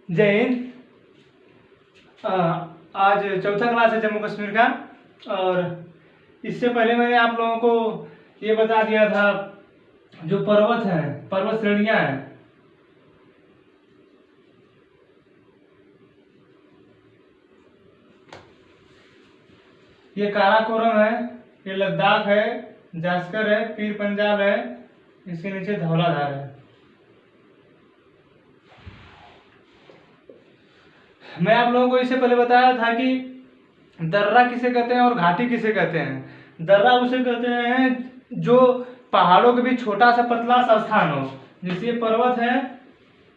जय हिंद। आज चौथा क्लास है जम्मू कश्मीर का। और इससे पहले मैंने आप लोगों को ये बता दिया था जो पर्वत हैं, पर्वत श्रेणियां हैं। ये काराकोरम है, ये लद्दाख है, जास्कर है, पीर पंजाल है, इसके नीचे धौलाधार है। मैं आप लोगों को इससे पहले बताया था कि दर्रा किसे कहते हैं और घाटी किसे कहते हैं। दर्रा उसे कहते हैं जो पहाड़ों के बीच छोटा सा पतला सा स्थान हो। जैसे ये पर्वत है,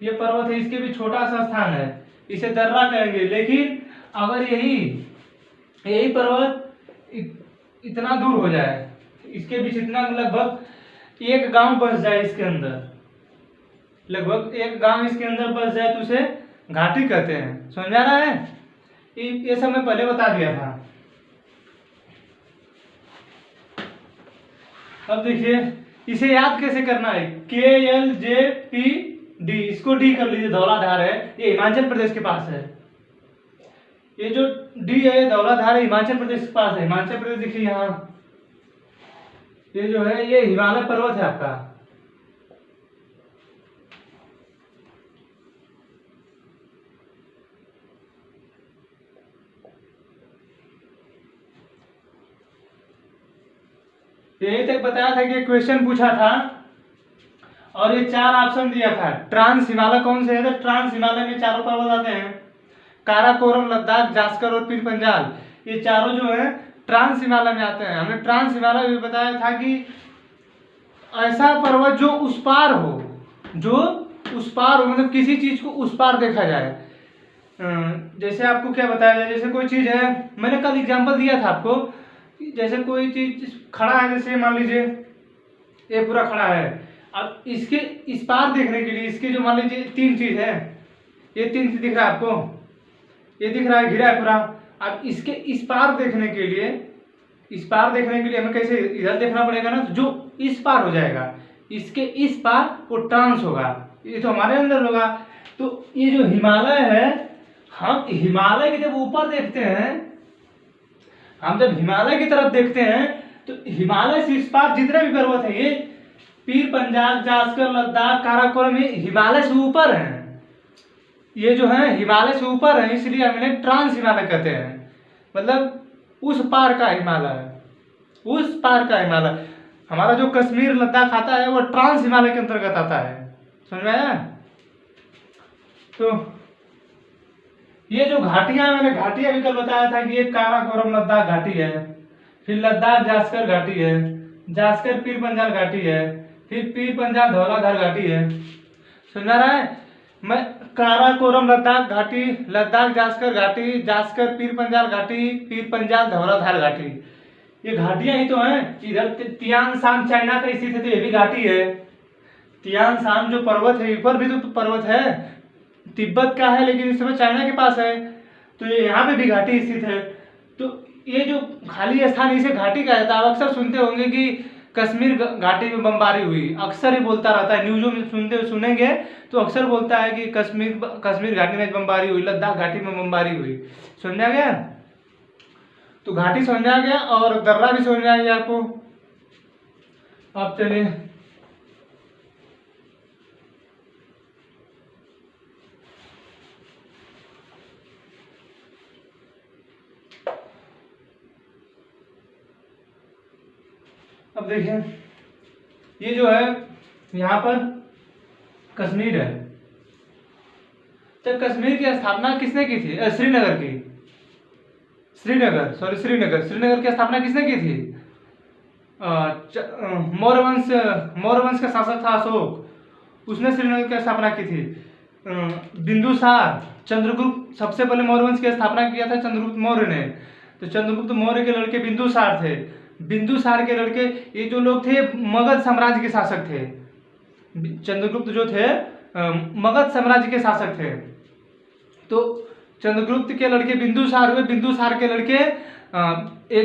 ये पर्वत है, इसके बीच छोटा सा स्थान है, इसे दर्रा कहेंगे। लेकिन अगर यही पर्वत इतना दूर हो जाए, इसके बीच इतना लगभग एक गांव बस जाए, इसके अंदर लगभग एक गांव इसके अंदर बस जाए, तो उसे घाटी कहते हैं। समझ आ रहा है? ये सब मैं पहले बता दिया था। अब देखिए इसे याद कैसे करना है। KLJPD, इसको डी कर लीजिए। धौलाधार है, ये हिमाचल प्रदेश के पास है। ये जो डी है धौलाधार है, हिमाचल प्रदेश के पास है। हिमाचल प्रदेश देखिए यहाँ, ये जो है ये हिमालय पर्वत है आपका। यही तक बताया था कि क्वेश्चन पूछा था और ये 4 ऑप्शन दिया था। ट्रांस हिमालय कौन से है? तो ट्रांस हिमालय में चारों पर्वत आते हैं, काराकोरम, लद्दाख, जास्कर और पीर पंजाल। ये चारों जो है ट्रांस हिमालय में आते हैं। हमने ट्रांस हिमालय में बताया था कि ऐसा पर्वत जो उस पार हो, मतलब किसी चीज को उस पार देखा जाए। जैसे आपको क्या बताया जाए, जैसे कोई चीज है, मैंने कल एग्जांपल दिया था आपको, जैसे कोई चीज खड़ा है, जैसे मान लीजिए ये पूरा खड़ा है। अब इसके इस पार देखने के लिए इसके जो मान लीजिए 3 चीज है, ये 3 चीज दिख रहा है आपको, ये दिख रहा है, घिरा है पूरा। अब इसके इस पार देखने के लिए हमें कैसे इधर देखना पड़ेगा ना, तो जो इस पार हो जाएगा, इसके इस पार वो ट्रांस होगा, ये तो हमारे अंदर होगा। तो ये जो हिमालय है, हम हिमालय की जब ऊपर देखते हैं, हम जब हिमालय की तरफ देखते हैं, तो हिमालय से इस पार जितने भी पर्वत है, ये पीर पंजाल, जास्कर, लद्दाख, काराकोरम, ये हिमालय से ऊपर हैं। ये जो है हिमालय से ऊपर है, इसलिए हम इन्हें ट्रांस हिमालय कहते हैं। मतलब उस पार का हिमालय, उस पार का हिमालय। हमारा जो कश्मीर लद्दाख आता है वो ट्रांस हिमालय के अंतर्गत आता है। समझ में आया? तो ये जो घाटियां, मैंने घाटियां भी कल बताया था कि ये काराकोरम लद्दाख घाटी है, फिर लद्दाख जास्कर घाटी है, जास्कर पीर पंजाल घाटी है, फिर पीर पंजाल धौलाधार घाटी है। समझ रहा है? मैं काराकोरम लद्दाख घाटी, लद्दाख जास्कर घाटी, जास्कर पीर पंजाल घाटी, पीर पंजाल धौलाधार घाटी, ये घाटियां ही तो हैं। इधर तियान शान चाइना का स्थित है, तो ये भी घाटी है। तियान शान जो पर्वत है, ऊपर भी तो पर्वत है, तिब्बत का है, लेकिन इस समय चाइना के पास है, तो ये यहाँ पे भी घाटी स्थित है। तो ये जो खाली स्थान, इसे घाटी कहा जाता है। आप अक्सर सुनते होंगे कि कश्मीर घाटी में बमबारी हुई, अक्सर ही बोलता रहता है, न्यूज़ों में सुनेंगे तो अक्सर बोलता है कि कश्मीर घाटी में बमबारी हुई, लद्दाख घाटी में बमबारी हुई। समझा गया? तो घाटी समझा गया और दर्रा भी समझ आ गया आपको। अब चलिए अब देखिए, ये जो है यहाँ पर कश्मीर है। जब कश्मीर की स्थापना किसने की थी? श्रीनगर की, श्रीनगर की स्थापना किसने की थी? मौर्य वंश का शासक था अशोक, उसने श्रीनगर की स्थापना की थी। बिंदुसार, चंद्रगुप्त, सबसे पहले मौर्य वंश की स्थापना किया था चंद्रगुप्त मौर्य ने। तो चंद्रगुप्त मौर्य के लड़के बिंदुसार थे। बिंदुसार के लड़के, ये जो लोग थे मगध साम्राज्य के शासक थे। चंद्रगुप्त जो थे मगध साम्राज्य के शासक थे। तो चंद्रगुप्त के लड़के बिंदुसार हुए, बिंदुसार के लड़के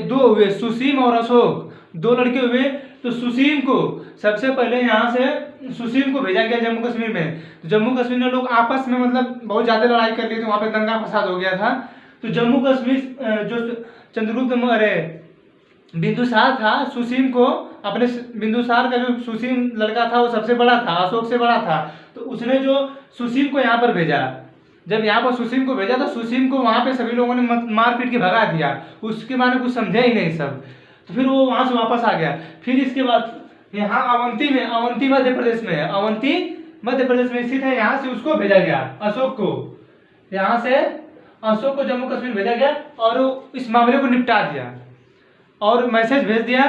2 हुए, सुसीम और अशोक, 2 लड़के हुए। तो सुसीम को सबसे पहले यहाँ से सुसीम को भेजा गया जम्मू कश्मीर में। तो जम्मू कश्मीर में लोग आपस में मतलब बहुत ज़्यादा लड़ाई कर लिए थे, वहाँ पे दंगा फसाद हो गया था। तो जम्मू कश्मीर जो चंद्रगुप्त अरे बिंदुसार था, सुसीम को अपने बिंदुसार का जो सुसीम लड़का था वो सबसे बड़ा था, अशोक से बड़ा था। तो उसने जो सुसीम को यहाँ पर भेजा, जब यहाँ पर सुसीम को भेजा तो सुसीम को वहाँ पे सभी लोगों ने मार पीट के भगा दिया, उसके बारे में कुछ समझा ही नहीं सब। तो फिर वो वहाँ से वापस आ गया। फिर इसके बाद यहाँ अवंती में, अवंती मध्य प्रदेश में है, अवंती मध्य प्रदेश में स्थित है, यहाँ से उसको भेजा गया अशोक को, यहाँ से अशोक को जम्मू कश्मीर भेजा गया और इस मामले को निपटा दिया और मैसेज भेज दिया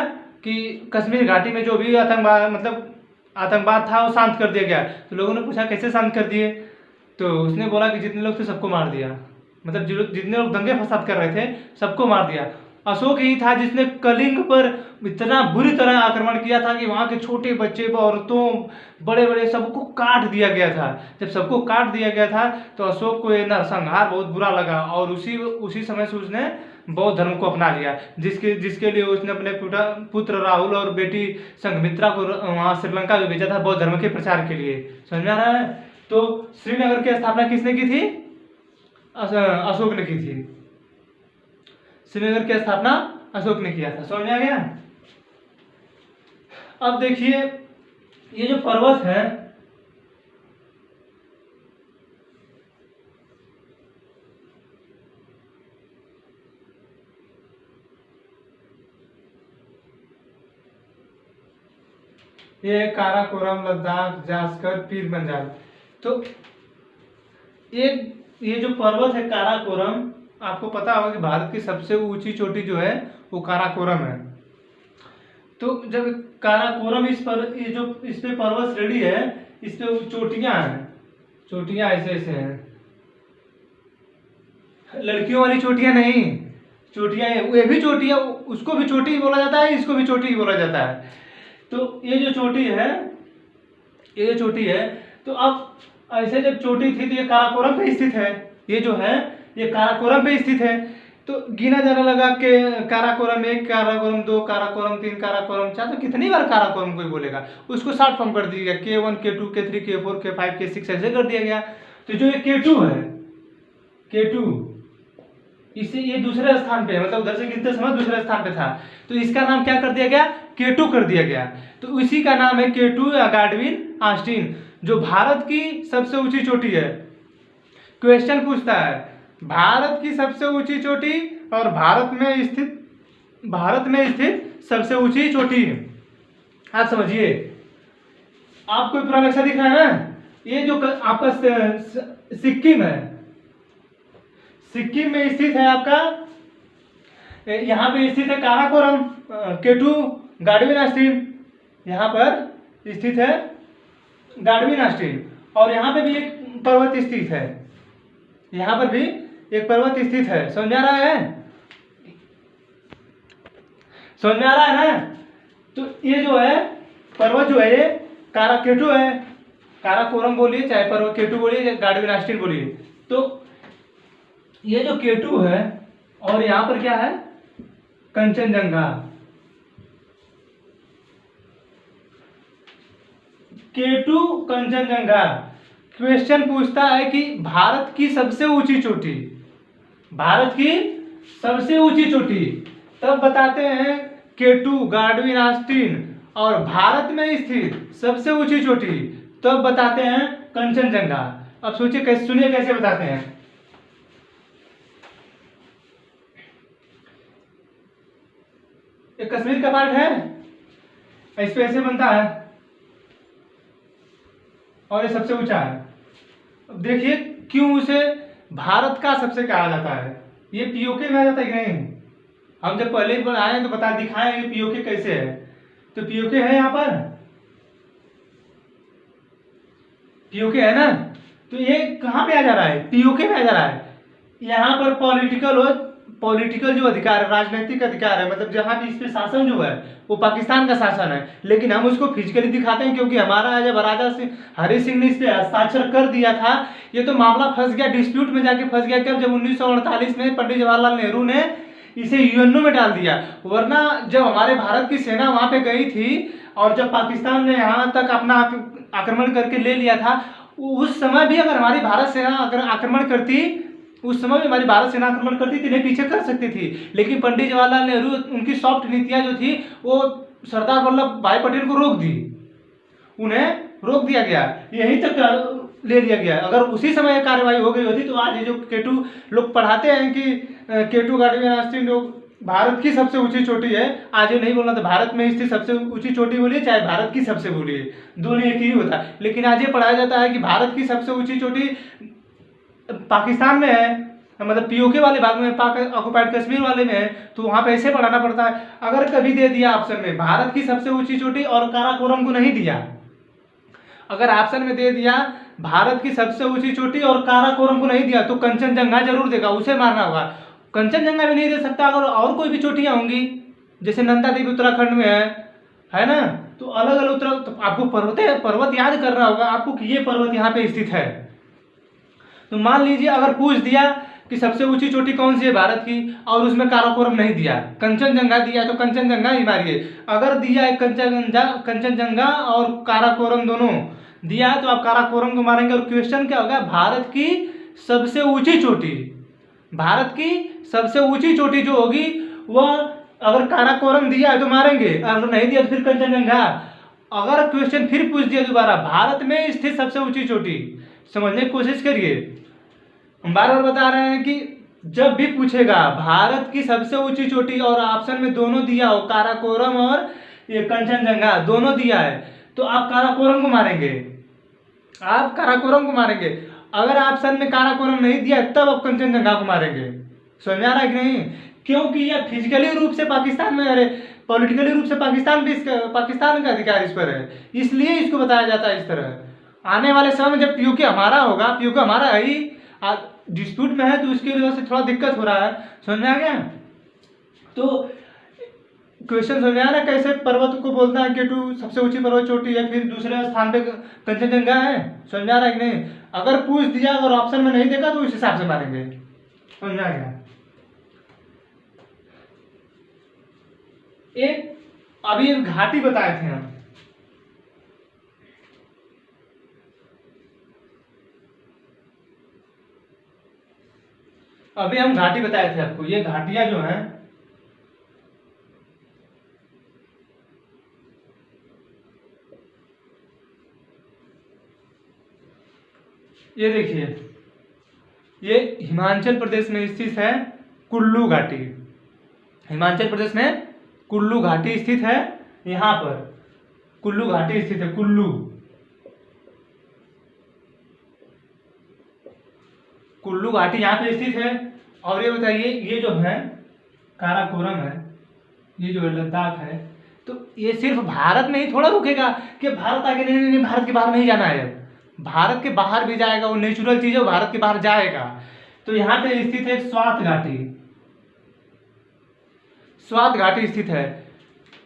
कि कश्मीर घाटी में जो भी आतंकवाद था वो शांत कर दिया गया। तो लोगों ने पूछा कैसे शांत कर दिए, तो उसने बोला कि जितने लोग थे सबको मार दिया, मतलब जितने लोग दंगे फसाद कर रहे थे सबको मार दिया। अशोक ही था जिसने कलिंग पर इतना बुरी तरह आक्रमण किया था कि वहाँ के छोटे बच्चे, औरतों, बड़े बड़े सबको काट दिया गया था। जब सबको काट दिया गया था तो अशोक को ये नरसंहार बहुत बुरा लगा और उसी समय से उसने बौद्ध धर्म को अपना लिया, जिसके लिए उसने अपने पुत्र राहुल और बेटी संघमित्रा को वहाँ श्रीलंका में भेजा था बौद्ध धर्म के प्रचार के लिए। समझ में आ रहा है? तो श्रीनगर की स्थापना किसने की थी? अशोक ने की थी। श्रीनगर की स्थापना अशोक ने किया था। समझ में आ गया? अब देखिए ये जो पर्वत है, ये काराकोरम, लद्दाख, जास्कर, पीर पंजाल। तो ये जो पर्वत है काराकोरम, आपको पता होगा कि भारत की सबसे ऊंची चोटी जो है वो काराकोरम है। तो जब काराकोरम इस पे पर्वत श्रेणी है, इस पे चोटियां हैं, चोटियां ऐसे ऐसे हैं, लड़कियों वाली चोटियां नहीं, चोटियां ये भी चोटियां, उसको भी चोटी ही बोला जाता है, इसको भी चोटी ही बोला जाता है। तो ये जो चोटी है, तो अब ऐसे जब चोटी थी तो ये काराकोरम पे स्थित है, ये जो है ये काराकोरम पे स्थित है। तो गिना जाने लगा कि काराकोरम 1, काराकोरम 2, काराकोरम 3, काराकोरम 4, तो कितनी बार काराकोरम कोई बोलेगा, उसको शॉर्ट फॉर्म कर दिया गया, K1, K2, K3, K4, K5, K6 ऐसे कर दिया गया। तो जो ये K2 है, K2 इसे ये दूसरे स्थान पे, मतलब उधर से गिनते समय दूसरे स्थान पे था, तो इसका नाम क्या कर दिया गया? K2 कर दिया गया। तो इसी का नाम है K2 या गाडविन आस्टीन, जो भारत की सबसे ऊंची चोटी है। क्वेश्चन पूछता है भारत की सबसे ऊंची चोटी और भारत में स्थित सबसे ऊंची चोटी। आप समझिए, आपको पूरा नक्शा दिख रहा है ना, ये जो आपका सिक्किम है, सिक्किम में स्थित है आपका, यहाँ पे स्थित है काराकोरम, K2 गाडविन आस्टीन, यहाँ पर स्थित है गाडविन आस्टीन, और यहाँ पे भी एक पर्वत स्थित है, यहाँ पर भी एक पर्वत स्थित है। समझ में आ रहा है? समझ में आ रहा है ना? तो ये जो है पर्वत जो है ये K2 है, काराकोरम बोलिए चाहे पर्वत K2 बोलिए, गाडविन आस्टीन बोलिए। तो ये जो K2 है और यहाँ पर क्या है? कंचनजंगा। K2 कंचनजंगा। क्वेश्चन पूछता है कि भारत की सबसे ऊंची चोटी, भारत की सबसे ऊंची चोटी, तब बताते हैं K2 गाडविन आस्टीन, और भारत में स्थित सबसे ऊंची चोटी तब बताते हैं कंचनजंगा। अब सोचिए कैसे, सुनिए कैसे बताते हैं। ये कश्मीर का पार्ट है, इस पे ऐसे बनता है और ये सबसे ऊंचा है। अब देखिए क्यों उसे भारत का सबसे कहा जाता है। ये पीओके में आ जाता है कि नहीं? हम जब पहले ही आए तो दिखाएं कि पीओके कैसे है। तो पीओके है, यहाँ पर पीओके है ना, तो ये कहाँ पे आ जा रहा है? पीओके में आ जा रहा है। यहाँ पर पॉलिटिकल जो अधिकार है, राजनीतिक अधिकार है, मतलब जहाँ भी इस पे शासन जो है वो पाकिस्तान का शासन है, लेकिन हम उसको फिजिकली दिखाते हैं क्योंकि हमारा जब राजा हरि सिंह ने इस पे हस्ताक्षर कर दिया था, ये तो मामला फंस गया, डिस्प्यूट में जाके फंस गया। कब? जब 1948 में पंडित जवाहरलाल नेहरू ने इसे यूएनओ में डाल दिया। वरना जब हमारे भारत की सेना वहां पे गई थी और जब पाकिस्तान ने यहाँ तक अपना आक्रमण करके ले लिया था, उस समय भी अगर हमारी भारत सेना अगर आक्रमण करती, उस समय भी हमारी भारत सेना आक्रमण करती थी, नहीं पीछे कर सकती थी। लेकिन पंडित जवाहरलाल नेहरू उनकी सॉफ्ट नीतियां जो थी वो सरदार वल्लभ भाई पटेल को रोक दी, उन्हें रोक दिया गया, यहीं तक ले लिया गया। अगर उसी समय कार्रवाई हो गई होती तो आज ये जो केटू लोग पढ़ाते हैं कि केटू घाटी में स्थित लोग भारत की सबसे ऊंची चोटी है, आज ये नहीं बोलना था भारत में स्थित सबसे ऊंची चोटी बोलिए चाहे भारत की सबसे बोलिए, दोनों एक ही होता है। लेकिन आज ये पढ़ाया जाता है कि भारत की सबसे ऊंची चोटी पाकिस्तान में है, मतलब पीओके वाले भाग में, पाक ऑक्युपाइड कश्मीर वाले में है, तो वहां पे ऐसे पढ़ाना पड़ता है। अगर कभी दे दिया ऑप्शन में भारत की सबसे ऊंची चोटी और काराकोरम को नहीं दिया, अगर ऑप्शन में दे दिया भारत की सबसे ऊंची चोटी और काराकोरम को नहीं दिया तो कंचनजंगा जरूर देगा, उसे मारना होगा। कंचनजंगा भी नहीं दे सकता अगर और कोई भी चोटियां होंगी, जैसे नंदा देवी उत्तराखंड में है ना, तो अलग अलग तो आपको पर्वत याद करना होगा आपको कि ये पर्वत यहाँ पे स्थित है। तो मान लीजिए अगर पूछ दिया कि सबसे ऊंची चोटी कौन सी है भारत की और उसमें काराकोरम नहीं दिया, कंचनजंगा दिया तो कंचनजंगा ही मारिए। अगर दिया है कंचनजंगा और काराकोरम दोनों दिया तो आप काराकोरम को मारेंगे। और क्वेश्चन क्या होगा, भारत की सबसे ऊंची चोटी, भारत की सबसे ऊंची चोटी जो होगी वह अगर काराकोरम दिया है तो मारेंगे, अगर नहीं दिया तो फिर कंचनजंगा। अगर क्वेश्चन फिर पूछ दिया दोबारा भारत में स्थित सबसे ऊंची चोटी, समझने की कोशिश करिए। हम बार बार बता रहे हैं कि जब भी पूछेगा भारत की सबसे ऊंची चोटी और ऑप्शन में दोनों दिया हो, काराकोरम और ये कंचनजंगा दोनों दिया है, तो आप काराकोरम को मारेंगे, आप काराकोरम को मारेंगे। अगर ऑप्शन में काराकोरम नहीं दिया तब आप कंचनजंगा को मारेंगे। समझ आ रहा है कि नहीं? क्योंकि यह फिजिकली रूप से पाकिस्तान में, अरे पॉलिटिकली रूप से पाकिस्तान का अधिकार इस पर है, इसलिए इसको बताया जाता है इस तरह। आने वाले समय में जब पीओके हमारा होगा, पीओके हमारा है ही, डिस्प्यूट में है तो उसकी वजह से थोड़ा दिक्कत हो रहा है। समझ में आ गया? तो क्वेश्चन समझ में आ रहा है कैसे पर्वत को बोलता है केटू सबसे ऊंची पर्वत चोटी है, फिर दूसरे स्थान पे कंचनजंगा है। समझ में आ रहा है कि नहीं? अगर पूछ दिया अगर ऑप्शन में नहीं देखा तो उस हिसाब से मारेंगे। समझ में आ गया? एक अभी एक घाटी बताए थे हम, अभी हम घाटी बताए थे आपको। ये घाटियां जो हैं ये देखिए, ये हिमाचल प्रदेश में स्थित है कुल्लू घाटी। हिमाचल प्रदेश में कुल्लू घाटी स्थित है, यहाँ पर कुल्लू घाटी स्थित है, कुल्लू घाटी यहाँ पे स्थित है। और ये बताइए ये जो है काराकोरम है, ये जो लद्दाख है, तो ये सिर्फ भारत में ही थोड़ा रुकेगा कि भारत आगे नहीं, भारत के बाहर नहीं जाना है, भारत के बाहर भी जाएगा, वो नेचुरल चीज है, भारत के बाहर जाएगा। तो यहाँ पे स्थित है स्वात घाटी, स्वात घाटी स्थित है।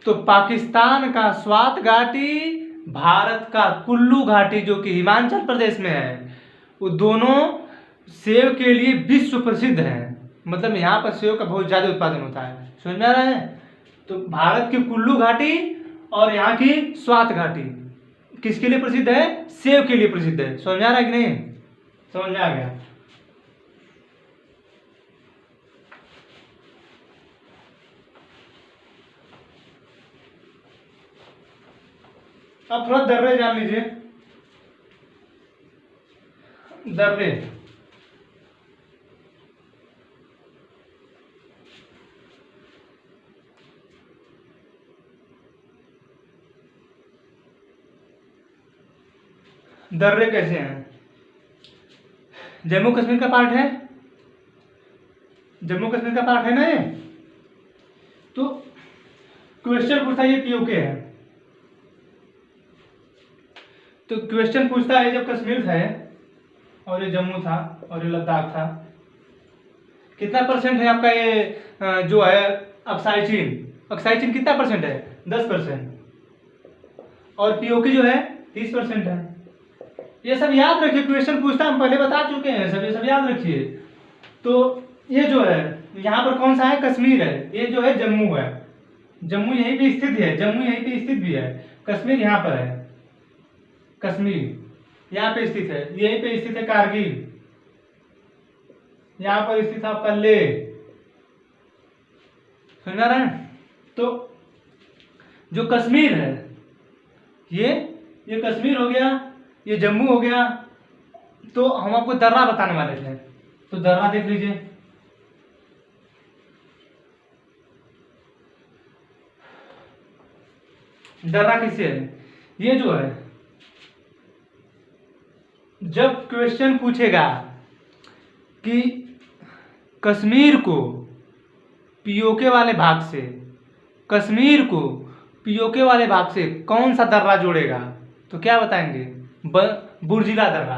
तो पाकिस्तान का स्वात घाटी, भारत का कुल्लू घाटी जो कि हिमाचल प्रदेश में है, वो दोनों सेब के लिए विश्व प्रसिद्ध है। मतलब यहाँ पर सेब का बहुत ज्यादा उत्पादन होता है। समझ में आ रहा है? तो भारत की कुल्लू घाटी और यहाँ की स्वात घाटी किसके लिए प्रसिद्ध है? सेब के लिए प्रसिद्ध है। समझ में आ रहा है कि नहीं? समझ में आ गया? अब थोड़ा दर्रे जान लीजिए। दर्रे, दर्रे कैसे हैं? जम्मू कश्मीर का पार्ट है, जम्मू कश्मीर का पार्ट है ना ये। तो क्वेश्चन पूछता है, ये पीओके है, तो क्वेश्चन पूछता है जब कश्मीर था और ये जम्मू था और ये लद्दाख था, कितना परसेंट है आपका ये जो है अक्साई चीन कितना परसेंट है? 10%। और पीओके जो है 30% है। ये सब याद रखिए, क्वेश्चन पूछता हम पहले बता चुके हैं सब, ये सब याद रखिए। तो ये जो है यहाँ पर कौन सा है, कश्मीर है, ये जो है जम्मू है, जम्मू यहीं पे स्थित है, जम्मू यहीं पे स्थित भी है, कश्मीर यहाँ पर है, कश्मीर यहाँ पे स्थित है, यहीं पे स्थित है कारगिल, यहाँ पर स्थित है आपका लेह। समझ रहे हैं? तो जो कश्मीर है ये कश्मीर हो गया, ये जम्मू हो गया। तो हम आपको दर्रा बताने वाले थे, तो दर्रा देख लीजिए। दर्रा किससे है, ये जो है जब क्वेश्चन पूछेगा कि कश्मीर को पीओके वाले भाग से, कश्मीर को पीओके वाले भाग से कौन सा दर्रा जोड़ेगा, तो क्या बताएंगे, बुर्जिला दर्रा।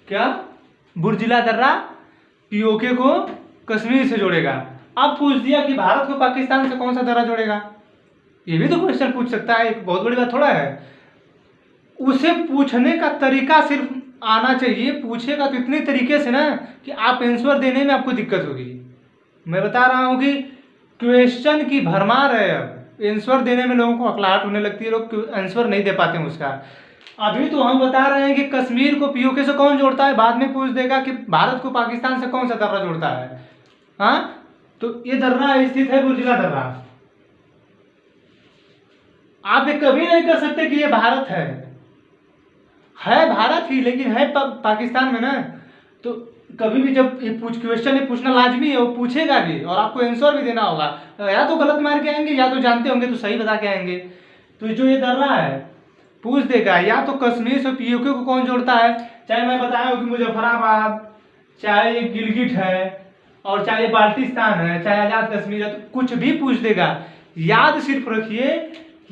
क्या, बुर्जिला दर्रा पीओके को कश्मीर से जोड़ेगा। अब पूछ दिया कि भारत को पाकिस्तान से कौन सा दर्रा जोड़ेगा, ये भी तो क्वेश्चन पूछ सकता है, एक बहुत बड़ी बात थोड़ा है। उसे पूछने का तरीका सिर्फ आना चाहिए, पूछेगा तो इतने तरीके से ना कि आप आंसर देने में आपको दिक्कत होगी। मैं बता रहा हूँ कि क्वेश्चन की भरमार है, अब आंसर देने में लोगों को अकलाहट होने लगती है, लोग आंसर नहीं दे पाते हैं उसका। अभी तो हम बता रहे हैं कि कश्मीर को पीओके से कौन जोड़ता है, बाद में पूछ देगा कि भारत को पाकिस्तान से कौन सा दर्रा जोड़ता है। हाँ, तो ये दर्रा स्थित है बुर्जिला दर्रा। आप ये कभी नहीं कर सकते कि ये भारत है भारत ही, लेकिन है पाकिस्तान में ना। तो कभी भी जब ये क्वेश्चन ये पूछना लाजमी है, वो पूछेगा भी और आपको आंसर भी देना होगा, या तो गलत मार के आएंगे या तो जानते होंगे तो सही बता के आएंगे। तो जो ये दर्रा है पूछ देगा या तो कश्मीर से पीओके को कौन जोड़ता है, चाहे मैं बताया कि मुजफ्फराबाद, चाहे ये गिलगिट है, और चाहे बाल्टिस्तान है, चाहे आजाद कश्मीर है, तो कुछ भी पूछ देगा। याद सिर्फ रखिए,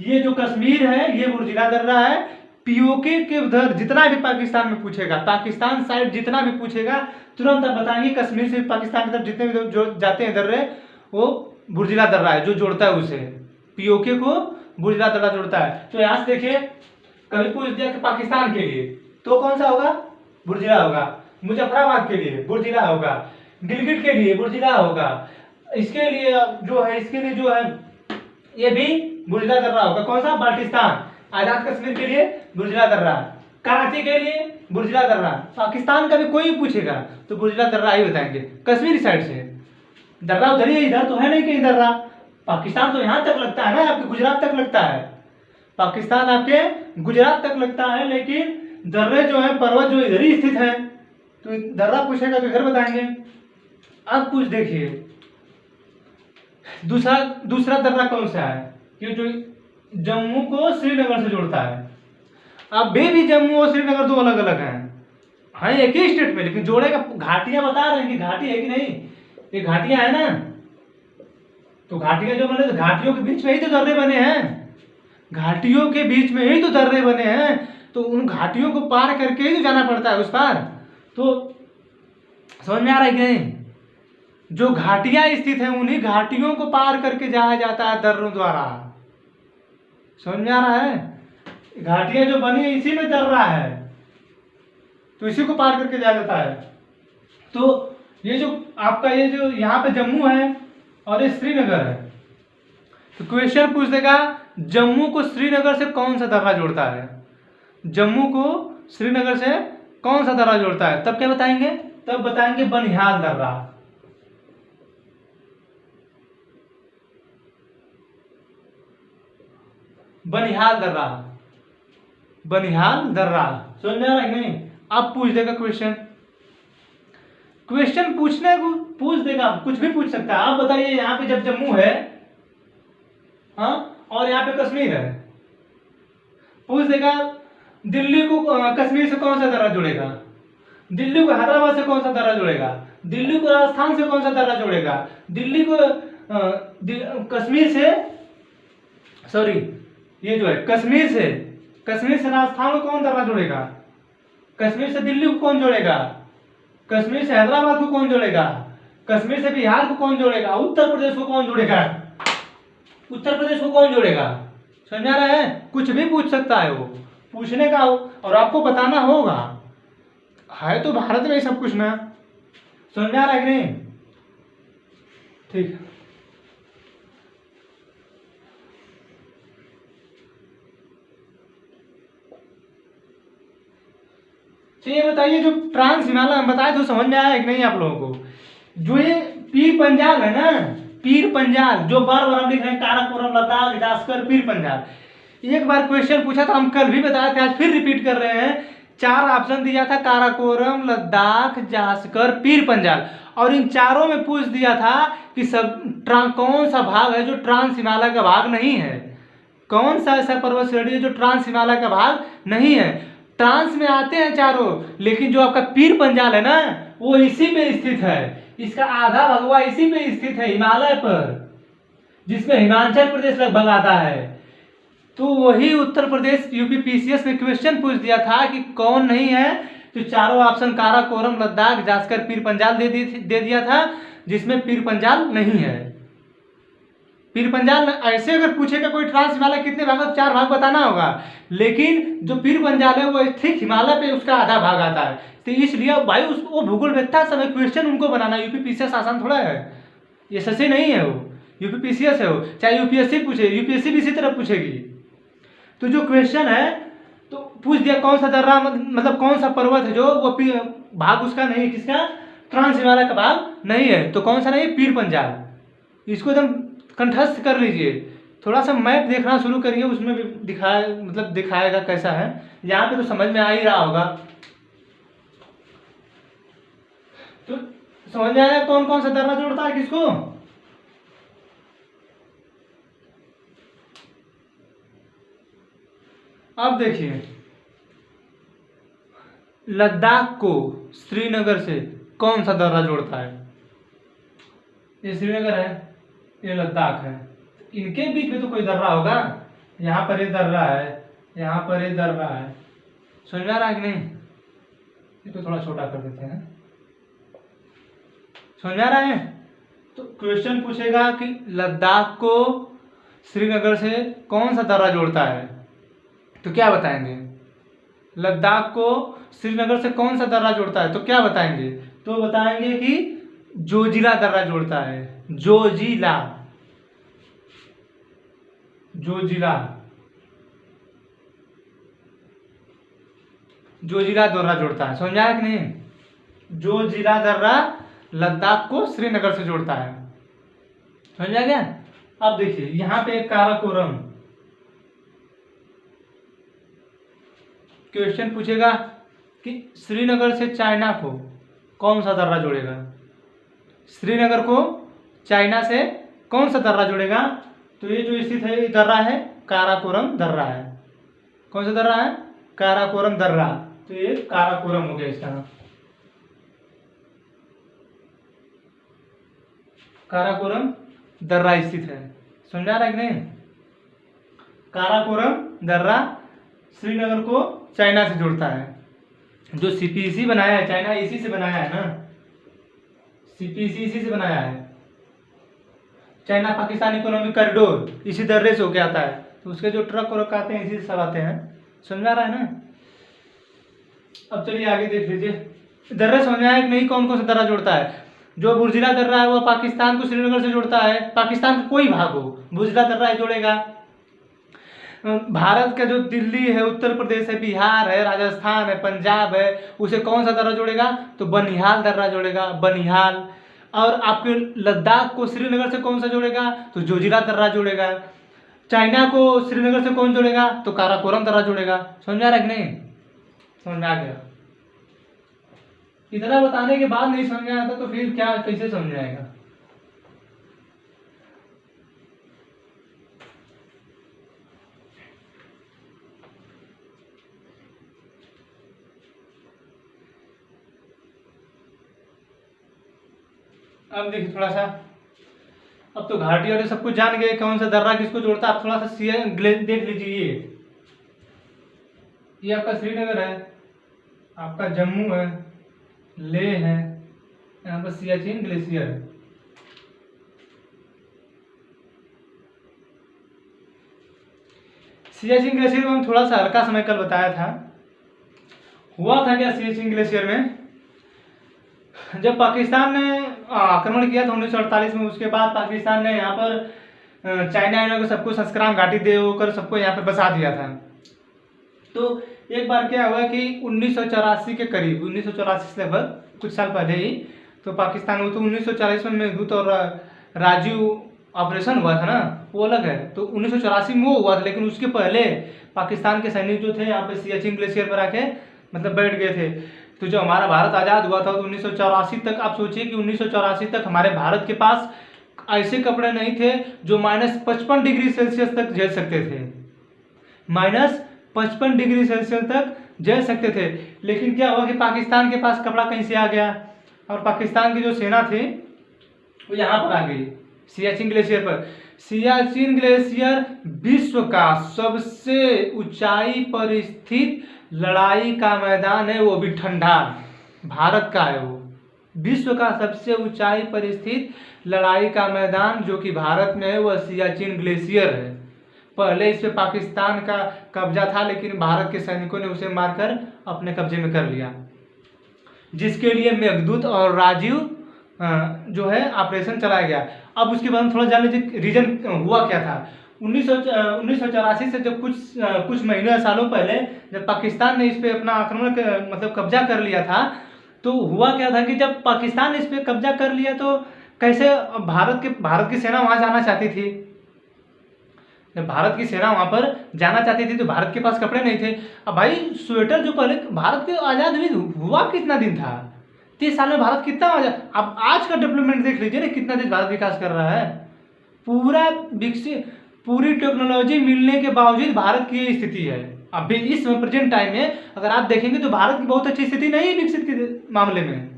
ये जो कश्मीर है ये बुर्जिला दर्रा है, पीओके के उधर जितना भी पाकिस्तान में पूछेगा, पाकिस्तान साइड जितना भी पूछेगा, तुरंत आप बताएंगे कश्मीर से पाकिस्तान की तरफ जितने भी जो जाते हैं दर्रे, वो बुर्जिला दर्रा है जो जोड़ता है उसे, पीओके को बुर्जिला दर्रा जोड़ता है। तो यहाँ से देखिए, कभी पूछ दिया कि पाकिस्तान के लिए तो कौन सा होगा, बुर्जिला होगा, मुजफ्फराबाद के लिए बुर्जिला होगा, गिलगिट के लिए बुर्जिला होगा, इसके लिए जो है, इसके लिए जो है ये भी बुर्जिला दर्रा होगा। कौन सा, बाल्टिस्तान, आजाद कश्मीर के लिए बुर्जिला दर्रा, कराची के लिए बुर्जिला दर्रा, पाकिस्तान का भी कोई पूछेगा तो बुर्जिला दर्रा ही बताएंगे। कश्मीर साइड से दर्रा उधर ही है, इधर तो है नहीं कहीं दर्रा, पाकिस्तान तो यहाँ तक लगता है ना, आपके गुजरात तक लगता है, पाकिस्तान आपके गुजरात तक लगता है, लेकिन दर्रे जो है, पर्वत जो इधर ही स्थित है, तो दर्रा पूछेगा तो इधर बताएंगे। अब कुछ देखिए, दूसरा दर्रा कौन सा है, कि जो जम्मू को श्रीनगर से जोड़ता है। अब भी जम्मू और श्रीनगर दो अलग अलग हैं, हाँ एक ही स्टेट में, लेकिन जोड़ेगा, घाटियां बता रहे हैं कि घाटी है कि नहीं, ये घाटियां है ना, तो घाटियां जो बने, घाटियों के बीच में ही तो दर्रे बने हैं, घाटियों के बीच में ही तो दर्रे बने हैं, तो उन घाटियों को पार करके ही तो जाना पड़ता है उस पार। तो समझ में आ रहा है कि नहीं, जो घाटियां स्थित हैं उन्हीं घाटियों को पार करके जाया जाता है दर्रों द्वारा। समझ में आ रहा है, घाटियां जो बनी है इसी में दर्रा है, तो इसी को पार करके जाया जाता है। तो ये जो आपका ये जो यहाँ पे जम्मू है और ये श्रीनगर है, तो क्वेश्चन पूछ देगा जम्मू को श्रीनगर से कौन सा दर्रा जोड़ता है, जम्मू को श्रीनगर से कौन सा दर्रा जोड़ता है, तब क्या बताएंगे, तब बताएंगे बनिहाल दर्रा। बनिहाल दर्रा, बनिहाल दर्रा, समझ में आ रहा है कि नहीं। अब पूछ देगा क्वेश्चन, क्वेश्चन पूछने को पूछ देगा, कुछ भी पूछ सकता है। आप बताइए, यहाँ पे जब जम्मू है, हाँ, और यहाँ पे कश्मीर है, पूछ देगा दिल्ली को कश्मीर से कौन सा दर्रा जुड़ेगा, दिल्ली को हैदराबाद से कौन सा दर्रा जुड़ेगा, दिल्ली को राजस्थान से कौन सा दर्रा जुड़ेगा, दिल्ली को कश्मीर से, सॉरी ये जो है कश्मीर से राजस्थान को कौन दर्रा जोड़ेगा, कश्मीर से दिल्ली को कौन जोड़ेगा, कश्मीर से हैदराबाद को कौन जोड़ेगा, कश्मीर से बिहार को कौन जोड़ेगा, उत्तर प्रदेश को कौन जोड़ेगा, उत्तर प्रदेश को कौन जोड़ेगा। समझा रहे हैं, कुछ भी पूछ सकता है वो, पूछने का हो और आपको बताना होगा। है तो भारत में ही सब कुछ ना। समझ में आ रहा है कि नहीं? ठीक है। तो ये बताइए जो ट्रांस हिमालय हम बताए तो समझ में आया कि नहीं आप लोगों को? जो ये पीर पंजाल है ना, पीर पंजाल जो बार बार हम लिख रहे हैं, काराकोरम, लद्दाख, जास्कर, पीर पंजाल। एक बार क्वेश्चन पूछा था, हम कल भी बताए थे, आज फिर रिपीट कर रहे हैं। 4 ऑप्शन दिया था, काराकोरम, लद्दाख, जास्कर, पीर पंजाल, और इन चारों में पूछ दिया था कि सब कौन सा भाग है जो ट्रांस हिमालय का भाग नहीं है। कौन सा ऐसा पर्वत श्रेणी है जो ट्रांस हिमालय का भाग नहीं है? ट्रांस में आते हैं चारों, लेकिन जो आपका पीर पंजाल है ना, वो इसी पे स्थित है। इसका आधा भगवा इसी पे स्थित है, हिमालय पर, जिसमें हिमाचल प्रदेश लगभग आता है। तो वही उत्तर प्रदेश यूपीपीसीएस में क्वेश्चन पूछ दिया था कि कौन नहीं है, तो चारों ऑप्शन काराकोरम, लद्दाख, जास्कर, पीर पंजाल दे दिया था, जिसमें पीर पंजाल नहीं है। पीर पंजाल ऐसे अगर पूछेगा कोई ट्रांस हिमालय कितने भाग, तो 4 भाग बताना होगा, लेकिन जो पीर पंजाल है वो ठीक हिमालय पे उसका आधा भाग आता है। तो इसलिए भाई वो भूगोल वेत्ता समय क्वेश्चन उनको बनाना, यूपीपीसीएस आसान थोड़ा है, ये सही नहीं है, वो यूपीपीसीएस है, वो चाहे यूपीएससी पूछे, यूपीएससी भी इसी तरह पूछेगी। तो जो क्वेश्चन है तो पूछ दिया कौन सा दर्रा, मतलब कौन सा पर्वत है जो वो भाग उसका नहीं है, किसका? ट्रांस हिमालय का भाग नहीं है। तो कौन सा नहीं है? पीर पंजाल। इसको एकदम कंठस्थ कर लीजिए। थोड़ा सा मैप देखना शुरू करिए, उसमें भी दिखाएगा कैसा है। यहाँ पे तो समझ में आ ही रहा होगा। तो समझ में आया कौन कौन सा दर्रा जोड़ता है किसको? अब देखिए, लद्दाख को श्रीनगर से कौन सा दर्रा जोड़ता है? ये श्रीनगर है, ये लद्दाख है, इनके बीच में तो कोई दर्रा होगा। यहाँ पर ये दर्रा है, यहाँ पर ये दर्रा है। समझ में आ रहा है कि नहीं? इसको थोड़ा छोटा कर देते हैं। समझ में आ रहा है? तो क्वेश्चन पूछेगा कि लद्दाख को श्रीनगर से कौन सा दर्रा जोड़ता है, तो क्या बताएंगे? लद्दाख को श्रीनगर से कौन सा दर्रा जोड़ता है, तो क्या बताएंगे? तो बताएंगे कि जोजिला दर्रा जोड़ता है। जोजिला, जोजिला, जोजिला दर्रा जोड़ता है। समझ आया कि नहीं? जोजिला दर्रा लद्दाख को श्रीनगर से जोड़ता है। समझ आ गया? अब देखिए यहाँ पे काराकोरम क्वेश्चन पूछेगा कि श्रीनगर से चाइना को कौन सा दर्रा जोड़ेगा? श्रीनगर को चाइना से कौन सा दर्रा जोड़ेगा? तो ये जो स्थित है, ये दर्रा है काराकोरम दर्रा है। कौन सा दर्रा है? काराकोरम दर्रा। तो ये काराकोरम हो गया इसका नाम। काराकोरम दर्रा स्थित है। समझा रहा है कि नहीं? काराकोरम दर्रा श्रीनगर को चाइना से जोड़ता है। जो सीपीसी बनाया है चाइना इसी से बनाया है ना, सीपीसी इसी से बनाया है। चाइना पाकिस्तान इकोनॉमिक कॉरिडोर इसी दर्रे से होके आता है, तो उसके जो ट्रक वरक आते हैं इसी से सब आते हैं। समझ आ रहा है ना? अब चलिए आगे देख लीजिए। दर्रा समझ में आया कि नहीं? कौन कौन सा दर्रा जोड़ता है? जो बुर्जिला दर्रा है वो पाकिस्तान को श्रीनगर से जोड़ता है। पाकिस्तान का कोई भाग हो बुर्जिला दर्रा ही जोड़ेगा। भारत का जो दिल्ली है, उत्तर प्रदेश है, बिहार है, राजस्थान है, पंजाब है, उसे कौन सा दर्रा जोड़ेगा? तो बनिहाल दर्रा जोड़ेगा, बनिहाल। और आपके लद्दाख को श्रीनगर से कौन सा जोड़ेगा? तो जोजिला दर्रा जोड़ेगा। चाइना को श्रीनगर से कौन जोड़ेगा? तो काराकोरम दर्रा जोड़ेगा। समझ आ रहा है कि नहीं? समझ में आ गया? इतना बताने के बाद नहीं समझ में आता तो फिर क्या, कैसे समझ आएगा? अब देखिए थोड़ा सा, अब तो घाटी वाले सब कुछ जान गए कौन सा दर्रा किसको जोड़ता है। आप थोड़ा सा देख लीजिए। ये आपका श्रीनगर है, आपका जम्मू है, लेह है, यहाँ पर सियाचिन ग्लेशियर है। सियाचिन ग्लेशियर को हम थोड़ा सा हल्का समय कल बताया था, हुआ था क्या सियाचिन ग्लेशियर में, जब पाकिस्तान ने आक्रमण किया था 1948 में, उसके बाद पाकिस्तान ने यहाँ पर चाइना को सबको संस्क्राम घाटी दे होकर सबको यहाँ पर बसा दिया था। तो एक बार क्या हुआ कि 1984 के करीब, 1984 से लगभग कुछ साल पहले ही, तो पाकिस्तान वो तो 1940 में मेघदूत और राजीव ऑपरेशन हुआ था ना, वो अलग है। तो 1984 में वो हुआ था, लेकिन उसके पहले पाकिस्तान के सैनिक जो थे यहाँ पे सियाचिन ग्लेशियर पर आके मतलब बैठ गए थे। तो जब हमारा भारत आज़ाद हुआ था तो 1984 तक, आप सोचिए कि 1984 तक हमारे भारत के पास ऐसे कपड़े नहीं थे जो -55 डिग्री सेल्सियस तक झेल सकते थे, -55 डिग्री सेल्सियस तक झेल सकते थे। लेकिन क्या हुआ कि पाकिस्तान के पास कपड़ा कहीं से आ गया और पाकिस्तान की जो सेना थी वो यहाँ पर आ गई सियाचिन ग्लेशियर पर। सियाचिन ग्लेशियर विश्व का सबसे ऊंचाई पर स्थित लड़ाई का मैदान है, वो भी ठंडा, भारत का है वो। विश्व का सबसे ऊंचाई पर स्थित लड़ाई का मैदान जो कि भारत में है वह सियाचिन ग्लेशियर है। पहले इस पे पाकिस्तान का कब्जा था, लेकिन भारत के सैनिकों ने उसे मारकर अपने कब्जे में कर लिया, जिसके लिए मेघदूत और राजीव जो है ऑपरेशन चलाया गया। अब उसके बाद हम थोड़ा जान लीजिए रीजन हुआ क्या था। 1984 से जब कुछ महीनों या सालों पहले जब पाकिस्तान ने इस पे अपना आक्रमण मतलब कब्जा कर लिया था, तो हुआ क्या था कि जब पाकिस्तान ने इस पे कब्जा कर लिया तो कैसे भारत की सेना वहाँ जाना चाहती थी। जब भारत की सेना वहाँ पर जाना चाहती थी तो भारत के पास कपड़े नहीं थे। अब भाई स्वेटर जो पहले भारत के आज़ाद हुआ कितना दिन था, 30 साल में भारत कितना आज़ाद। अब आज का डेवलपमेंट देख लीजिए ना, कितना देश भारत विकास कर रहा है, पूरा विकसित, पूरी टेक्नोलॉजी मिलने के बावजूद भारत की ये स्थिति है। अभी इस प्रेजेंट टाइम में अगर आप देखेंगे तो भारत की बहुत अच्छी स्थिति नहीं है विकसित के मामले में।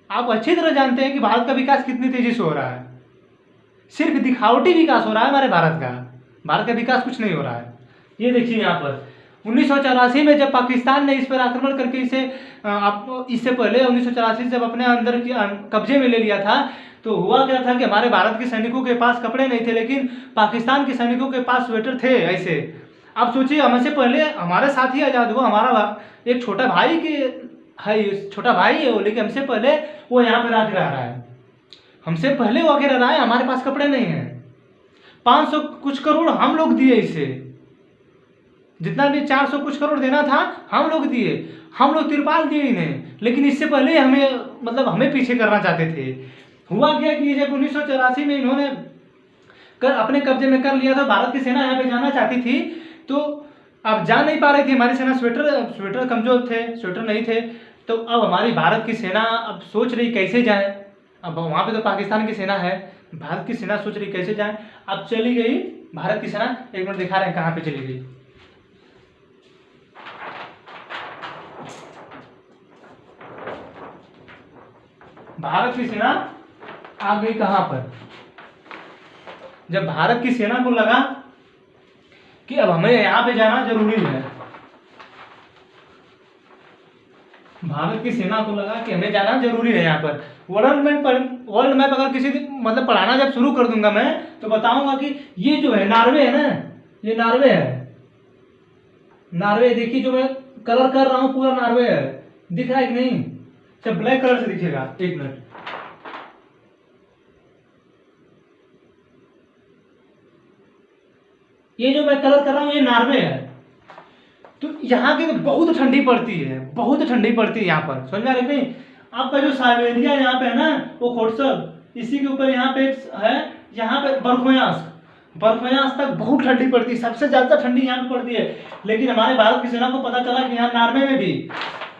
आप अच्छी तरह जानते हैं कि भारत का विकास कितनी तेजी से हो रहा है, सिर्फ दिखावटी विकास हो रहा है हमारे भारत का विकास कुछ नहीं हो रहा है। ये देखिए यहाँ पर 1984 में जब पाकिस्तान ने इस पर आक्रमण करके इससे पहले 1984 जब अपने अंदर की कब्जे में ले लिया था, तो हुआ क्या था कि हमारे भारत के सैनिकों के पास कपड़े नहीं थे, लेकिन पाकिस्तान के सैनिकों के पास स्वेटर थे ऐसे। अब सोचिए हमसे पहले हमारे साथ ही आज़ाद हुआ, हमारा एक छोटा भाई है वो, लेकिन हमसे पहले वो यहाँ पर आके रह रहा है, हमसे पहले वो आके रह रहा है, हमारे पास कपड़े नहीं हैं। 500 कुछ करोड़ हम लोग दिए इसे, जितना भी 400 कुछ करोड़ देना था हम लोग दिए, हम लोग तिरपाल दिए इन्हें, लेकिन इससे पहले हमें पीछे करना चाहते थे। हुआ क्या कि जब 1984 में इन्होंने अपने कब्जे में कर लिया था, भारत की सेना यहाँ पे जाना चाहती थी, तो अब जा नहीं पा रही थी हमारी सेना, स्वेटर कमजोर थे, स्वेटर नहीं थे। तो अब हमारी भारत की सेना अब सोच रही कैसे जाए, अब वहाँ पे तो पाकिस्तान की सेना है, भारत की सेना सोच रही कैसे जाए। अब चली गई भारत की सेना, एक मिनट दिखा रहे हैं कहाँ पे चली गई। भारत की सेना आ गई कहां पर, जब भारत की सेना को लगा कि अब हमें यहां पे जाना जरूरी है, भारत की सेना को लगा कि हमें जाना जरूरी है यहाँ पर। वर्ल्ड मैप अगर किसी मतलब पढ़ाना जब शुरू कर दूंगा मैं, तो बताऊंगा कि ये जो है नॉर्वे है ना, ये नॉर्वे है, नॉर्वे देखिए जो मैं कलर कर रहा हूँ पूरा नॉर्वे है, दिख रहा है कि नहीं, अच्छा ब्लैक कलर से दिखेगा, एक मिनट, ये जो मैं कलर कर रहा हूँ ये नॉर्वे है। तो यहाँ की तो बहुत ठंडी पड़ती है, बहुत ठंडी पड़ती है यहाँ पर, समझ में आ रही नहीं। आपका जो साइबेरिया यहाँ पे है ना, वो खोटसब, इसी के ऊपर यहाँ पे है, यहाँ पे बर्फयास तक बहुत ठंडी पड़ती है, सबसे ज्यादा ठंडी यहाँ पे पड़ती है। लेकिन हमारे भारत की सेना को पता चला कि यहाँ नॉर्वे में भी,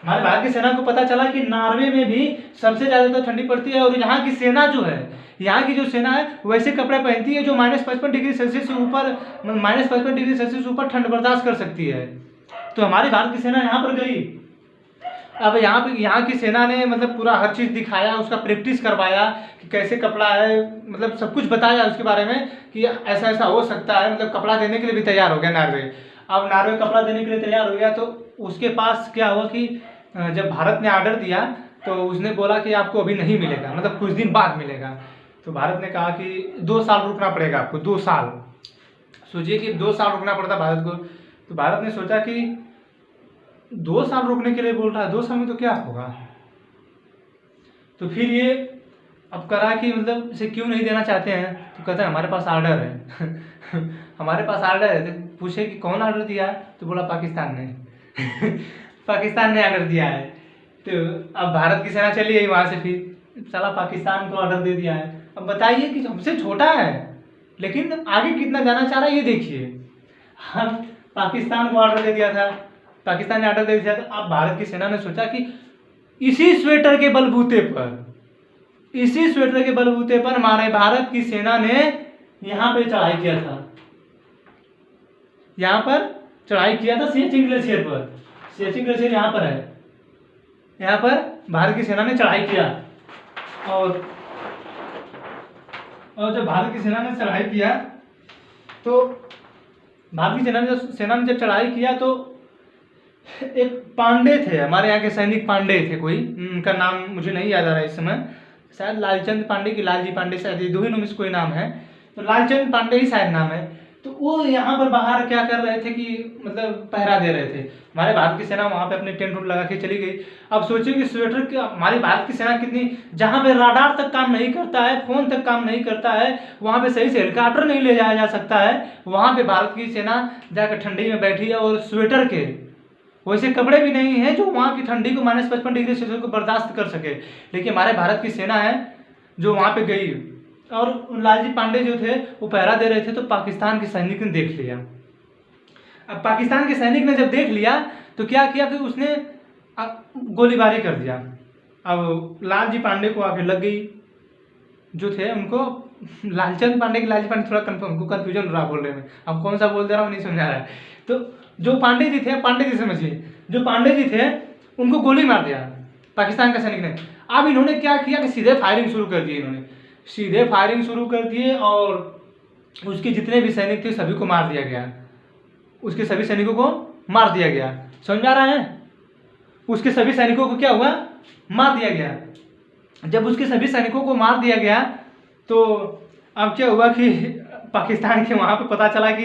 हमारे भारत की सेना को पता चला कि नॉर्वे में भी सबसे ज्यादा ठंडी पड़ती है, और यहाँ की सेना जो है, यहाँ की जो सेना है वैसे कपड़े पहनती है जो -55 डिग्री सेल्सियस से ऊपर, -55 डिग्री सेल्सियस ऊपर ठंड बर्दाश्त कर सकती है। तो हमारी भारत की सेना यहाँ पर गई। अब यहाँ की सेना ने मतलब पूरा हर चीज़ दिखाया, उसका प्रैक्टिस करवाया कि कैसे कपड़ा है, मतलब सब कुछ बताया उसके बारे में कि ऐसा ऐसा हो सकता है, मतलब कपड़ा देने के लिए भी तैयार हो गया नॉर्वे। अब नॉर्वे कपड़ा देने के लिए तैयार हो गया, तो उसके पास क्या हुआ कि जब भारत ने ऑर्डर दिया तो उसने बोला कि आपको अभी नहीं मिलेगा, मतलब कुछ दिन बाद मिलेगा। तो भारत ने कहा कि 2 साल रुकना पड़ेगा आपको, 2 साल, सोचिए कि 2 साल रुकना पड़ता भारत को। तो भारत ने सोचा कि 2 साल रोकने के लिए बोल रहा है, 2 साल में तो क्या होगा। तो फिर ये अब करा कि मतलब इसे क्यों नहीं देना चाहते हैं, तो कहता है हमारे पास आर्डर है हमारे पास आर्डर है। तो पूछे कि कौन आर्डर दिया है, तो बोला पाकिस्तान ने पाकिस्तान ने आर्डर दिया है। तो अब भारत की सेना चली गई वहाँ से, फिर साला पाकिस्तान को ऑर्डर दे दिया है। अब बताइए कि हमसे छोटा है लेकिन आगे कितना जाना चाह रहा है ये देखिए। हम पाकिस्तान को ऑर्डर दे दिया था, पाकिस्तान ने ऑर्डर दे दिया था। अब भारत की सेना ने सोचा कि इसी स्वेटर के बलबूते पर, इसी स्वेटर के बलबूते पर हमारे भारत की सेना ने यहाँ पे चढ़ाई किया था, यहाँ पर चढ़ाई किया था सियाचिन ग्लेशियर पर। सियाचिन ग्लेशियर यहाँ पर है, यहाँ पर भारत की सेना ने चढ़ाई किया। और जब भारत की सेना ने चढ़ाई किया तो भारत की सेना ने जब चढ़ाई किया तो एक पांडे थे हमारे यहाँ के सैनिक, पांडे थे कोई, उनका नाम मुझे नहीं याद आ रहा है इस समय, शायद लालचंद पांडे की लालजी पांडे, शायद ये दो ही नाम से कोई नाम है, तो लालचंद पांडे ही शायद नाम है। तो वो यहाँ पर बाहर क्या कर रहे थे कि मतलब पहरा दे रहे थे। हमारे भारत की सेना वहाँ पे अपने टेंट उंट लगा के चली गई। अब सोचिए कि स्वेटर की हमारी भारत की सेना कितनी, जहाँ पे राडार तक काम नहीं करता है, फोन तक काम नहीं करता है, वहाँ पे सही से हेलीकॉप्टर नहीं ले जाया जा सकता है, वहाँ पे भारत की सेना जाकर ठंडी में बैठी है और स्वेटर के वैसे कपड़े भी नहीं है जो वहाँ की ठंडी को -55 डिग्री सेल्सियस को बर्दाश्त कर सके। लेकिन हमारे भारत की सेना है जो वहाँ पे गई, और लालजी पांडे जो थे वो पहरा दे रहे थे। तो पाकिस्तान के सैनिक ने देख लिया। अब पाकिस्तान के सैनिक ने जब देख लिया तो क्या किया कि उसने गोलीबारी कर दिया। अब लालजी पांडे को आके लग गई, जो थे उनको लालचंद पांडे की लालजी पांडे, थोड़ा कन्फ्यूजन हो रहा बोल रहे हैं, अब कौन सा बोल दे रहा हूँ नहीं समझा रहा है। तो जो पांडे जी थे, पांडे जी समझिए, जो पांडे जी थे उनको गोली मार दिया पाकिस्तान के सैनिक ने। अब इन्होंने क्या किया कि सीधे फायरिंग शुरू कर दी, इन्होंने सीधे फायरिंग शुरू कर दिए और उसके जितने भी सैनिक थे सभी को मार दिया गया, उसके सभी सैनिकों को मार दिया गया। समझ आ रहा है, उसके सभी सैनिकों को क्या हुआ, मार दिया गया। जब उसके सभी सैनिकों को मार दिया गया तो अब क्या हुआ कि पाकिस्तान के वहाँ पे पता चला कि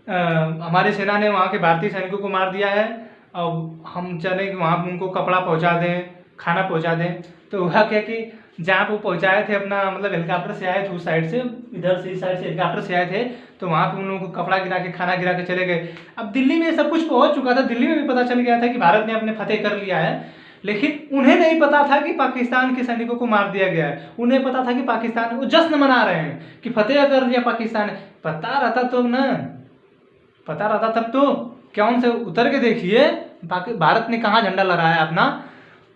हमारी सेना ने वहाँ के भारतीय सैनिकों को मार दिया है, अब हम चले कि वहाँ उनको कपड़ा पहुँचा दें, खाना पहुँचा दें। तो हुआ क्या कि जहाँ वो पहुँचाए थे अपना, मतलब हेलीकॉप्टर से आए थे उस साइड से, इधर से इस साइड से हेलीकॉप्टर से आए थे, तो वहाँ पे उन लोगों को कपड़ा गिरा के, खाना गिरा के चले गए। अब दिल्ली में सब कुछ पहुँच चुका था, दिल्ली में भी पता चल गया था कि भारत ने अपने फतेह कर लिया है, लेकिन उन्हें नहीं पता था कि पाकिस्तान के सैनिकों को मार दिया गया है। उन्हें पता था कि पाकिस्तान, वो जश्न मना रहे हैं कि फतेह कर दिया पाकिस्तान ने। पता रहता तो ना, पता रहता तब तो क्या उनसे उतर के देखिए भारत ने कहाँ झंडा लहराया अपना।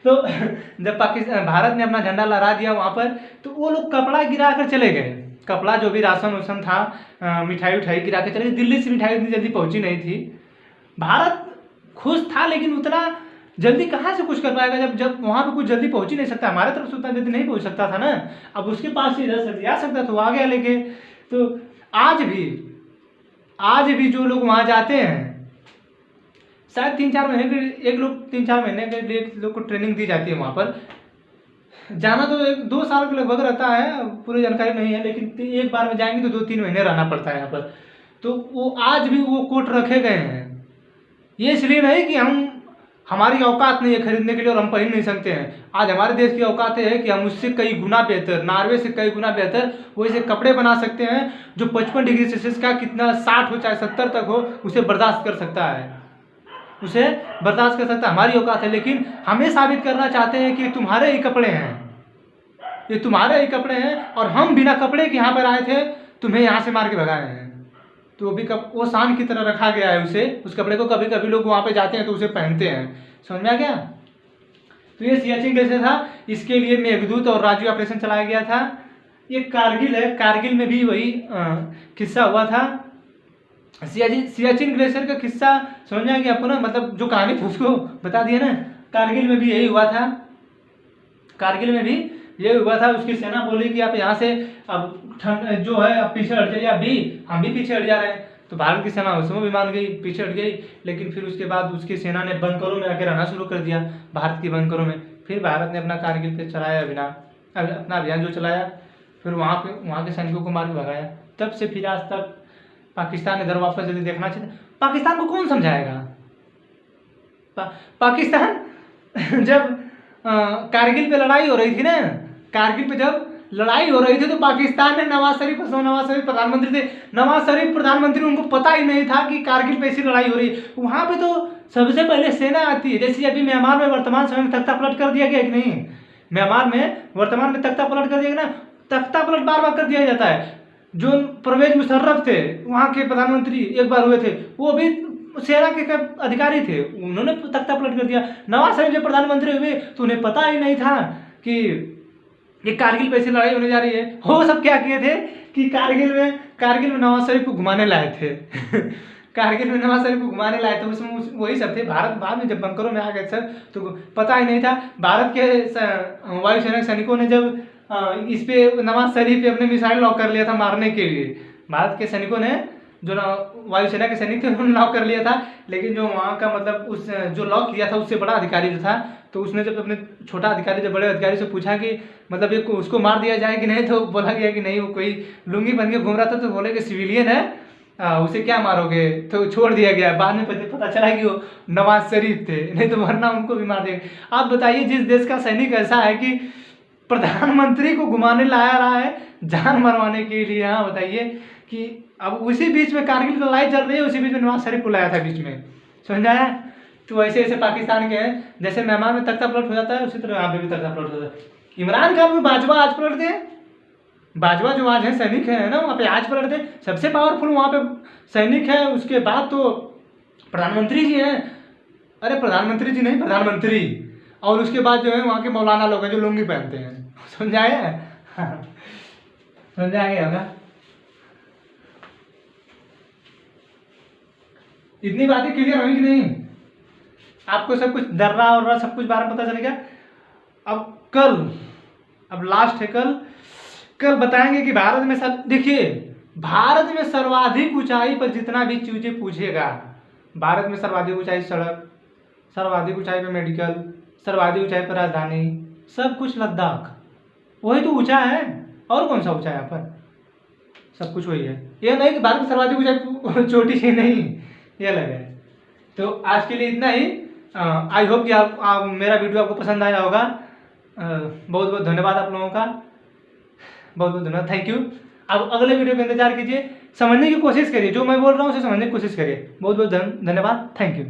तो जब भारत ने अपना झंडा लहरा दिया वहाँ पर, तो वो लोग कपड़ा गिरा कर चले गए, कपड़ा जो भी राशन वासन था, मिठाई उठाई गिरा के चले गए। दिल्ली से मिठाई इतनी जल्दी पहुँची नहीं थी। भारत खुश था लेकिन उतना जल्दी कहाँ से कुछ कर पाएगा, जब वहाँ पे कुछ जल्दी पहुँच ही नहीं सकता, हमारे तरफ से उतना जल्दी नहीं पहुँच सकता था ना। अब उसके पास से इधर से आ सकता तो आ गया लेके। तो आज भी जो लोग वहाँ जाते हैं, शायद 3-4 महीने के एक लोग 3-4 महीने के लिए लोग को ट्रेनिंग दी जाती है वहाँ पर। जाना तो 1-2 साल के लगभग रहता है, पूरी जानकारी नहीं है, लेकिन एक बार में जाएंगे तो 2-3 महीने रहना पड़ता है यहाँ पर। तो वो आज भी वो कोट रखे गए हैं। ये इसलिए नहीं कि हमारी औकात नहीं है खरीदने के लिए और हम पहन नहीं सकते हैं। आज हमारे देश की औकात है कि हम उससे कई गुना बेहतर, नॉर्वे से कई गुना बेहतर वैसे कपड़े बना सकते हैं जो 55 डिग्री सेल्सियस का, कितना 60 हो चाहे 70 तक हो, उसे बर्दाश्त कर सकता है, उसे बर्दाश्त कर सकता है, हमारी औकात है। लेकिन हमें साबित करना चाहते हैं कि तुम्हारे ही कपड़े हैं, ये तुम्हारे ही कपड़े हैं और हम बिना कपड़े के यहाँ पर आए थे, तुम्हें यहाँ से मार के भगाए हैं। तो भी वो शान की तरह रखा गया है उसे, उस कपड़े को। कभी कभी लोग वहाँ पे जाते हैं तो उसे पहनते हैं। समझ में आ गया। तो ये सियाचिन ग्लेशियर था, इसके लिए मेघदूत और राजू ऑपरेशन चलाया गया था। ये कारगिल है, कारगिल में भी वही किस्सा हुआ था। सियाचिन ग्लेशियर का किस्सा समझ में आ गया आपको ना, मतलब जो कहानी थी उसको बता दिया ना। कारगिल में भी यही हुआ था, कारगिल में भी ये हुआ था। उसकी सेना बोली कि आप यहाँ से अब जो है अब पीछे हट जाइए, अभी हम भी पीछे हट जा रहे हैं। तो भारत की सेना उसमें भी मान गई, पीछे हट गई। लेकिन फिर उसके बाद उसकी सेना ने बंकरों में आके रहना शुरू कर दिया, भारत की बंकरों में। फिर भारत ने अपना कारगिल पे चलाया अपना अभियान जो चलाया, फिर वहाँ के सैनिकों को मार के भगाया। तब से फिर आज तक पाकिस्तान इधर वापस यदि देखना चाहिए, पाकिस्तान को कौन समझाएगा? पाकिस्तान जब कारगिल पे लड़ाई हो रही थी ना, कारगिल पे जब लड़ाई हो रही थी तो पाकिस्तान ने नवाज शरीफ प्रधानमंत्री थे, नवाज शरीफ प्रधानमंत्री, उनको पता ही नहीं था कि कारगिल पे ऐसी लड़ाई हो रही है। वहाँ पे तो सबसे पहले सेना आती है। जैसे अभी म्यांमार में वर्तमान समय में तख्ता पलट कर दिया गया कि नहीं, म्यांमार में वर्तमान में तख्ता पलट कर दिया गया ना, तख्ता पलट बार बार कर दिया जाता है। जो परवेज मुशर्रफ थे वहाँ के प्रधानमंत्री एक बार हुए थे, वो भी सेना के अधिकारी थे, उन्होंने तख्ता पलट कर दिया। नवाज शरीफ जब प्रधानमंत्री हुए तो उन्हें पता ही नहीं था कि ये कारगिल पे ऐसी लड़ाई होने जा रही है। वो सब क्या किए थे कि कारगिल में नवाज शरीफ को घुमाने लाए थे कारगिल में नवाज शरीफ को घुमाने लाए थे, उसमें वही सब थे। भारत बाद में जब बंकरों में आ गए सब तो पता ही नहीं था। भारत के वायुसेना के सैनिकों ने जब इस पे नवाज शरीफ पे अपने मिसाइल लॉक कर लिया था मारने के लिए, भारत के सैनिकों ने, जो वायुसेना के सैनिक थे उन्होंने लॉक कर लिया था। लेकिन जो वहाँ का मतलब उस जो लॉक किया था उससे बड़ा अधिकारी जो था, तो उसने जब अपने छोटा अधिकारी जब बड़े अधिकारी से पूछा कि मतलब ये उसको मार दिया जाए कि नहीं, तो बोला गया कि नहीं, वो कोई लुंगी पहन के घूम रहा था, तो बोले कि सिविलियन है, उसे क्या मारोगे, तो छोड़ दिया गया। बाद में पता चला कि वो नवाज शरीफ थे, नहीं तो वरना उनको भी मार दिया। आप बताइए, जिस देश का सैनिक ऐसा है कि प्रधानमंत्री को घुमाने लाया रहा है जान मरवाने के लिए, हाँ बताइए कि अब उसी बीच में कारगिल की लड़ाई चल रही है, उसी बीच में नवाज शरीफ को लाया था बीच में, समझाया। तो ऐसे ऐसे पाकिस्तान के हैं, जैसे म्यांमार में तख्ता पलट हो जाता है उसी तरह यहाँ पे भी तख्ता पलट हो जाता है। इमरान खान में बाजवा आज पलट दे, बाजवा जो आज है सैनिक है ना, वहाँ पे आज पलट दे, सबसे पावरफुल वहाँ पे सैनिक है। उसके बाद तो प्रधानमंत्री जी हैं, अरे प्रधानमंत्री जी नहीं, प्रधानमंत्री, और उसके बाद जो है वहाँ के मौलाना लोग हैं जो लुंगी पहनते हैं, समझाया समझा गया होगा। इतनी बातें क्लियर हुई कि नहीं? आपको सब कुछ दर्रा और सब कुछ बारे में पता चल गया। अब लास्ट है, कल बताएंगे कि भारत में सब, देखिए भारत में सर्वाधिक ऊंचाई पर जितना भी चीजें पूछेगा, भारत में सर्वाधिक ऊंचाई सड़क, सर्वाधिक ऊंचाई पर मेडिकल, सर्वाधिक ऊंचाई पर राजधानी, सब कुछ लद्दाख, वही तो ऊंचा है। और कौन सा ऊंचा है यहाँ पर? सब कुछ वही है। ये नहीं कि भारत में सर्वाधिक ऊंचाई चोटी ही नहीं, ये अलग है। तो आज के लिए इतना ही। आई होप कि आप मेरा वीडियो आपको पसंद आया होगा। बहुत बहुत धन्यवाद आप लोगों का, बहुत बहुत धन्यवाद, थैंक यू। अब अगले वीडियो का इंतजार कीजिए, समझने की कोशिश करिए, जो मैं बोल रहा हूँ उसे समझने की कोशिश करिए। बहुत बहुत धन्यवाद, थैंक यू।